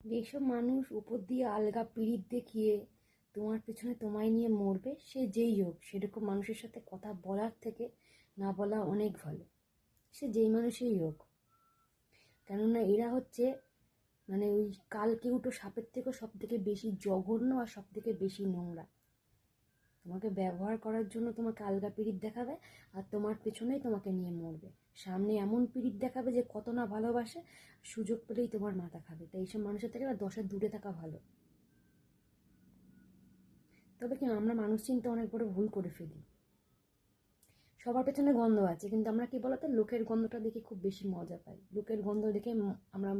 যেসব মানুষ উপর দিয়ে আলগা পিরিত দেখিয়ে তোমার পেছনে তোমায় নিয়ে মরবে, সে যেই হোক, সেরকম মানুষের সাথে কথা বলার থেকে না বলা অনেক ভালো। সে যেই মানুষই হোক, কেননা এরা হচ্ছে মানে ওই কালকেউটো সাপের থেকেও সব থেকে বেশি জঘন্য আর সব থেকে বেশি নোংরা। তোমাকে ব্যবহার করার জন্য তোমাকে আলগা পিরিত দেখাবে, আর তোমার পেছনেই তোমাকে নিয়ে মরবে। সামনে এমন পিরিত দেখাবে যে কত না ভালোবাসে, সুযোগ পেলেই তোমার মাথা খাবে। তাই এইসব মানুষের থেকে না 10 দূরে থাকা ভালো। তবে কি, আমরা মানুষ চিনতে অনেক বড় ভুল করে ফেলি। সবার পেছনে গন্ধ আছে, কিন্তু আমরা কি বলতো, লোকের গন্ধটা দেখে খুব বেশি মজা পাই, লোকের গন্ধ দেখে আমরা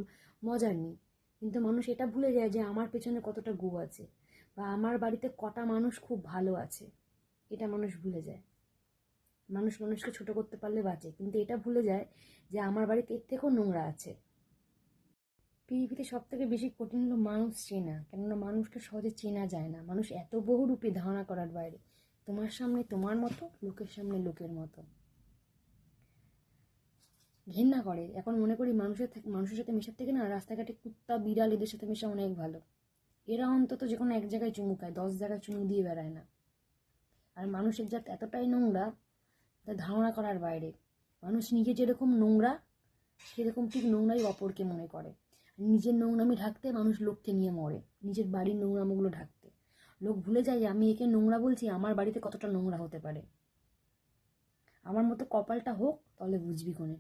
মজা নিই। কিন্তু মানুষ এটা ভুলে যায় যে আমার পেছনে কতটা গু আছে, বা আমার বাড়িতে কটা মানুষ খুব ভালো আছে। এটা মানুষ ভুলে যায়। মানুষ মানুষকে ছোট করতে পারলে বাঁচে, কিন্তু এটা ভুলে যায় যে আমার বাড়িতে এর থেকেও নোংরা আছে। পৃথিবীতে সব থেকে বেশি কঠিন হলো মানুষ চেনা, কেননা মানুষকে সহজে চেনা যায় না। মানুষ এত বহুরূপী, ধারণা করার বাইরে। তোমার সামনে তোমার মতো, লোকের সামনে লোকের মতো। ঘেন্না করে। এখন মনে করি মানুষের সাথে মেশার থেকে না রাস্তাঘাটে কুত্তা বিড়াল এদের সাথে মেশা অনেক ভালো। এরা অন্তত যে কোনো এক জায়গায় চুমু খায়, 10 জায়গায় চুমু দিয়ে বেড়ায় না। আর মানুষের জাত এতটাই নোংরা, তা ধারণা করার বাইরে। মানুষ নিজে যেরকম নোংরা, সেরকম ঠিক নোংরাই অপরকে মনে করে। নিজের নোংরামি ঢাকতে মানুষ লোককে নিয়ে মরে, নিজের বাড়ির নোংরামোগুলো ঢাকতে। লোক ভুলে যায় যে আমি একে নোংরা বলছি, আমার বাড়িতে কতটা নোংরা হতে পারে। আমার মতো কপালটা হোক, তাহলে বুঝবি কোনে।